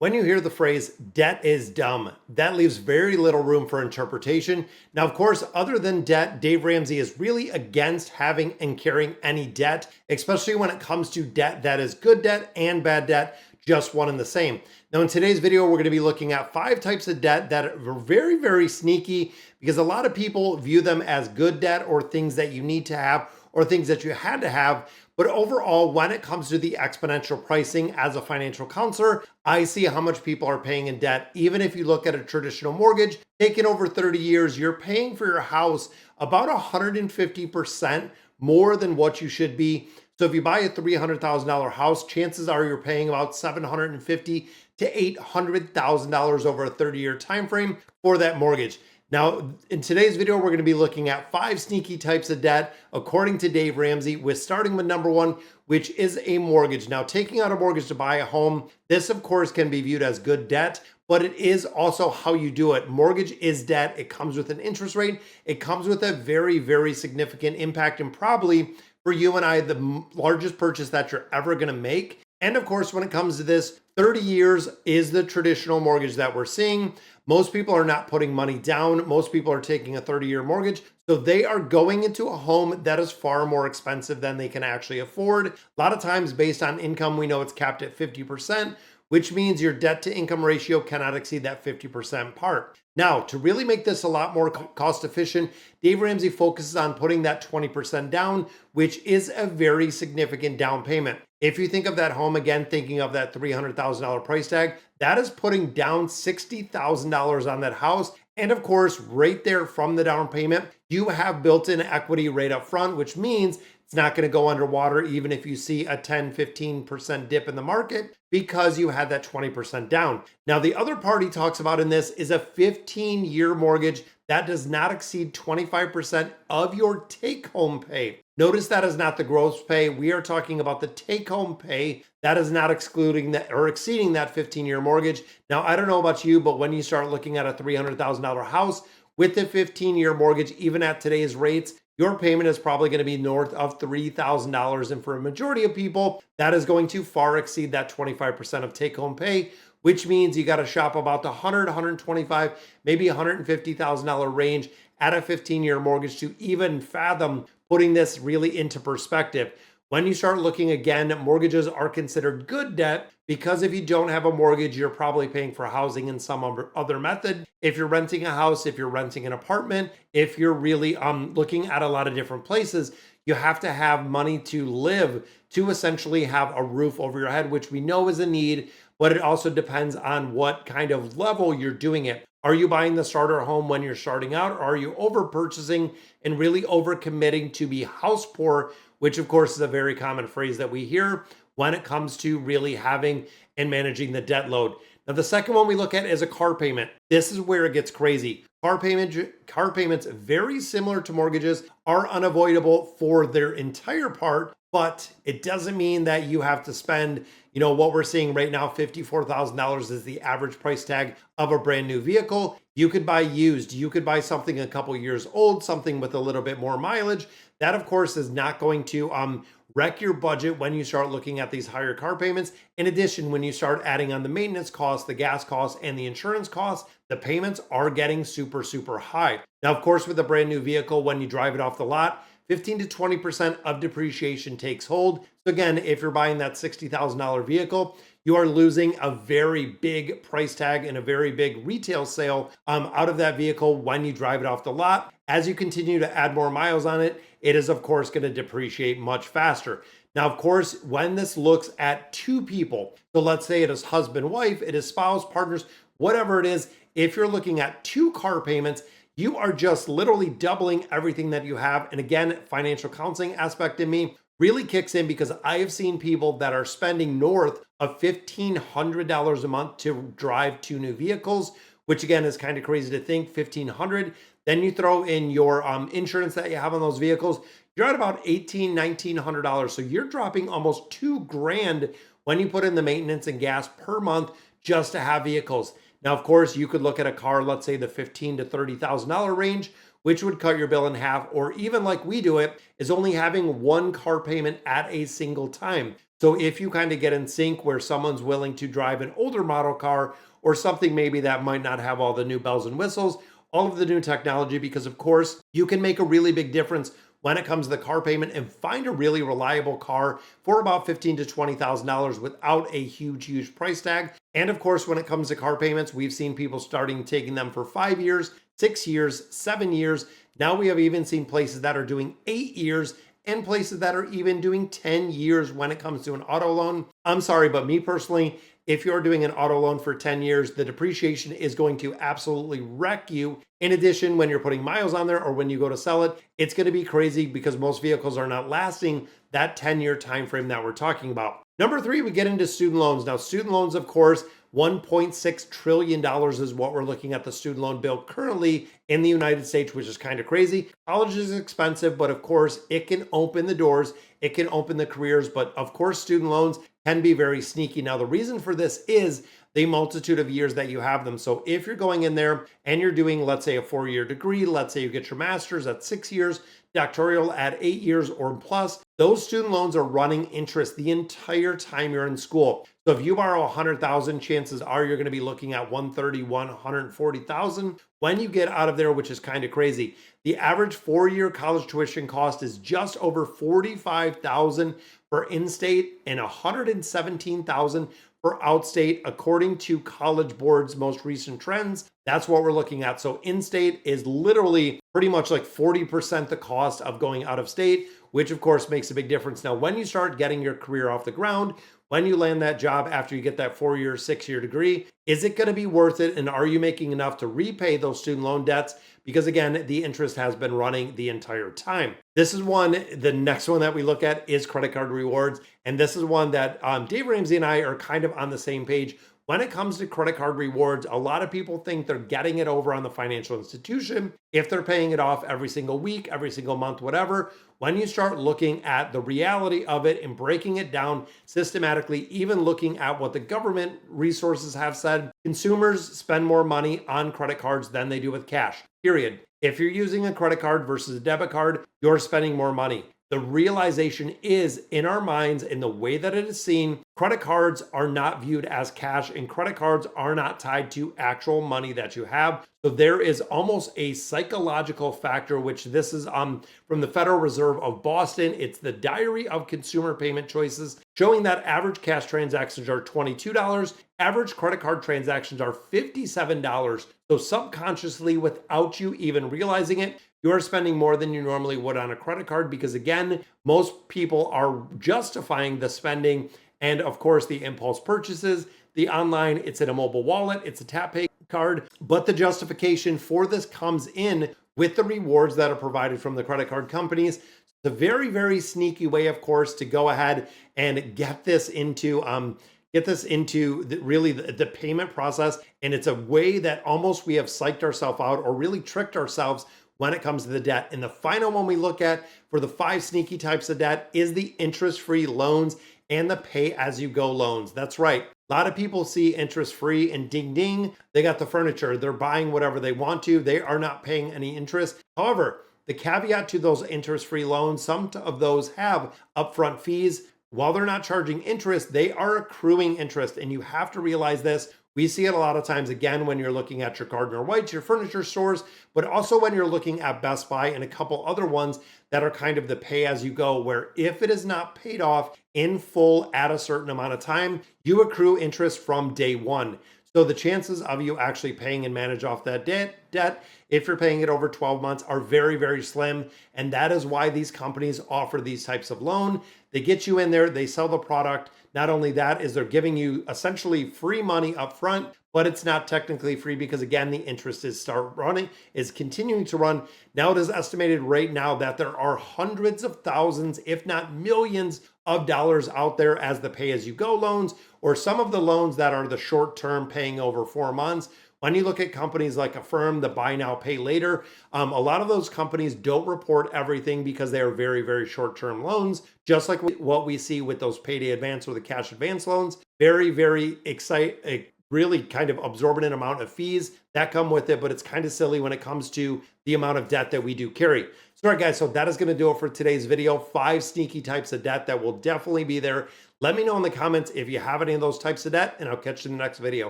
When you hear the phrase debt is dumb, that leaves very little room for interpretation. Now, of course, other than debt, Dave Ramsey is really against having and carrying any debt, especially when it comes to debt that is good debt and bad debt, just one and the same. Now, in today's video, we're going to be looking at 5 types of debt that are very, very sneaky because a lot of people view them as good debt or things that you need to have or things that you had to have. But overall, when it comes to the exponential pricing as a financial counselor, I see how much people are paying in debt. Even if you look at a traditional mortgage, taken over 30 years, you're paying for your house about 150% more than what you should be. So if you buy a $300,000 house, chances are you're paying about $750,000 to $800,000 over a 30-year time frame for that mortgage. Now, in today's video, we're going to be looking at 5 sneaky types of debt, according to Dave Ramsey, with starting with number 1, which is a mortgage. Now, taking out a mortgage to buy a home, this, of course, can be viewed as good debt, but it is also how you do it. Mortgage is debt. It comes with an interest rate. It comes with a very, very significant impact, and probably for you and I, the largest purchase that you're ever going to make. And of course, when it comes to this, 30 years is the traditional mortgage that we're seeing. Most people are not putting money down. Most people are taking a 30-year mortgage. So they are going into a home that is far more expensive than they can actually afford. A lot of times based on income, we know it's capped at 50%, which means your debt to income ratio cannot exceed that 50% part. Now, to really make this a lot more cost efficient, Dave Ramsey focuses on putting that 20% down, which is a very significant down payment. If you think of that home again, thinking of that $300,000 price tag, that is putting down $60,000 on that house. And of course, right there from the down payment, you have built-in equity right up front, which means it's not going to go underwater even if you see a 10-15% dip in the market because you had that 20% down. Now, the other part he talks about in this is a 15-year mortgage that does not exceed 25% of your take-home pay. Notice that is not the gross pay. We are talking about the take-home pay. That is not excluding that or exceeding that 15-year mortgage. Now, I don't know about you, but when you start looking at a $300,000 house with a 15-year mortgage, even at today's rates, your payment is probably going to be north of $3,000. And for a majority of people, that is going to far exceed that 25% of take-home pay, which means you got to shop about the $100,000, $125,000, maybe $150,000 range at a 15-year mortgage to even fathom putting this really into perspective. When you start looking again, mortgages are considered good debt because if you don't have a mortgage, you're probably paying for housing in some other method. If you're renting a house, if you're renting an apartment, if you're really looking at a lot of different places, you have to have money to live, to essentially have a roof over your head, which we know is a need, but it also depends on what kind of level you're doing it. Are you buying the starter home when you're starting out, or are you over purchasing and really over committing to be house poor, which of course is a very common phrase that we hear when it comes to really having and managing the debt load. Now, the second one we look at is a car payment. This is where it gets crazy. Car payments, very similar to mortgages, are unavoidable for their entire part, but it doesn't mean that you have to spend, what we're seeing right now, $54,000 is the average price tag of a brand new vehicle. You could buy used. You could buy something a couple years old, something with a little bit more mileage. That, of course, is not going to wreck your budget when you start looking at these higher car payments. In addition, when you start adding on the maintenance costs, the gas costs, and the insurance costs, the payments are getting super, super high. Now, of course, with a brand new vehicle, when you drive it off the lot, 15 to 20% of depreciation takes hold. So again, if you're buying that $60,000 vehicle, you are losing a very big price tag and a very big retail sale out of that vehicle when you drive it off the lot. As you continue to add more miles on it, it is of course going to depreciate much faster. Now, of course, when this looks at 2 people, so let's say it is husband, wife, it is spouse, partners, whatever it is, if you're looking at 2 car payments, you are just literally doubling everything that you have. And again, financial counseling aspect in me really kicks in because I have seen people that are spending north of $1,500 a month to drive 2 new vehicles, which again is kind of crazy to think, $1,500. Then you throw in your insurance that you have on those vehicles, you're at about $1,800, $1,900. So you're dropping almost $2,000 when you put in the maintenance and gas per month just to have vehicles. Now, of course, you could look at a car, let's say the $15,000 to $30,000 range, which would cut your bill in half, or even like we do it, is only having 1 car payment at a single time. So if you kind of get in sync where someone's willing to drive an older model car or something maybe that might not have all the new bells and whistles, all of the new technology, because of course you can make a really big difference when it comes to the car payment and find a really reliable car for about $15,000 to $20,000 without a huge price tag. And of course, when it comes to car payments, we've seen people starting taking them for 5 years, 6 years, 7 years. Now we have even seen places that are doing 8 years and places that are even doing 10 years when it comes to an auto loan. I'm sorry, but me personally, if you're doing an auto loan for 10 years, the depreciation is going to absolutely wreck you. In addition, when you're putting miles on there or when you go to sell it, it's going to be crazy because most vehicles are not lasting that 10-year time frame that we're talking about. Number 3, we get into student loans. Now, student loans, of course, $1.6 trillion is what we're looking at the student loan bill currently in the United States, which is kind of crazy. College is expensive, but of course, it can open the doors, it can open the careers, but of course, student loans can be very sneaky. Now, the reason for this is the multitude of years that you have them. So if you're going in there and you're doing, let's say, a 4-year degree, let's say you get your master's at 6 years, doctoral at 8 years or plus, those student loans are running interest the entire time you're in school. So if you borrow 100,000, chances are you're going to be looking at 131, 140,000 when you get out of there, which is kind of crazy. The average 4-year college tuition cost is just over 45,000 for in-state and 117,000 for outstate, according to College Board's most recent trends. That's what we're looking at. So in-state is literally pretty much like 40% the cost of going out of state, which of course makes a big difference. Now, when you start getting your career off the ground, when you land that job after you get that 4-year, 6-year degree, is it going to be worth it? And are you making enough to repay those student loan debts? Because again, the interest has been running the entire time. This is one, the next one that we look at is credit card rewards. And this is one that Dave Ramsey and I are kind of on the same page. When it comes to credit card rewards, a lot of people think they're getting it over on the financial institution if they're paying it off every single week, every single month, whatever. When you start looking at the reality of it and breaking it down systematically, even looking at what the government resources have said, consumers spend more money on credit cards than they do with cash, period. If you're using a credit card versus a debit card, you're spending more money. The realization is in our minds, in the way that it is seen, credit cards are not viewed as cash and credit cards are not tied to actual money that you have. So there is almost a psychological factor, which this is from the Federal Reserve of Boston. It's the Diary of Consumer Payment Choices, showing that average cash transactions are $22, average credit card transactions are $57. So subconsciously, without you even realizing it, you're spending more than you normally would on a credit card because, again, most people are justifying the spending and, of course, the impulse purchases, the online, it's in a mobile wallet, it's a tap pay card, but the justification for this comes in with the rewards that are provided from the credit card companies. It's a very sneaky way, of course, to go ahead and get this into the payment process. And it's a way that almost we have psyched ourselves out or really tricked ourselves when it comes to the debt. And the final one we look at for the 5 sneaky types of debt is the interest-free loans and the pay-as-you-go loans. That's right. A lot of people see interest-free and ding ding, they got the furniture. They're buying whatever they want to. They are not paying any interest. However, the caveat to those interest-free loans, some of those have upfront fees. While they're not charging interest, they are accruing interest. And you have to realize this. We see it a lot of times, again, when you're looking at your Gardner Whites, your furniture stores, but also when you're looking at Best Buy and a couple other ones that are kind of the pay-as-you-go, where if it is not paid off in full at a certain amount of time, you accrue interest from day one. So the chances of you actually paying and manage off that debt, if you're paying it over 12 months, are very slim. And that is why these companies offer these types of loan. They get you in there, they sell the product. Not only that is they're giving you essentially free money up front, but it's not technically free because, again, the interest is continuing to run. Now it is estimated right now that there are hundreds of thousands, if not millions of dollars out there as the pay-as-you-go loans, or some of the loans that are the short-term paying over 4 months. When you look at companies like Affirm, the buy now, pay later, a lot of those companies don't report everything because they are very short-term loans, just like what we see with those payday advance or the cash advance loans. Very really kind of absorbent amount of fees that come with it, but it's kind of silly when it comes to the amount of debt that we do carry. So all right, guys, so that is going to do it for today's video. 5 sneaky types of debt that will definitely be there Let me know in the comments if you have any of those types of debt, and I'll catch you in the next video.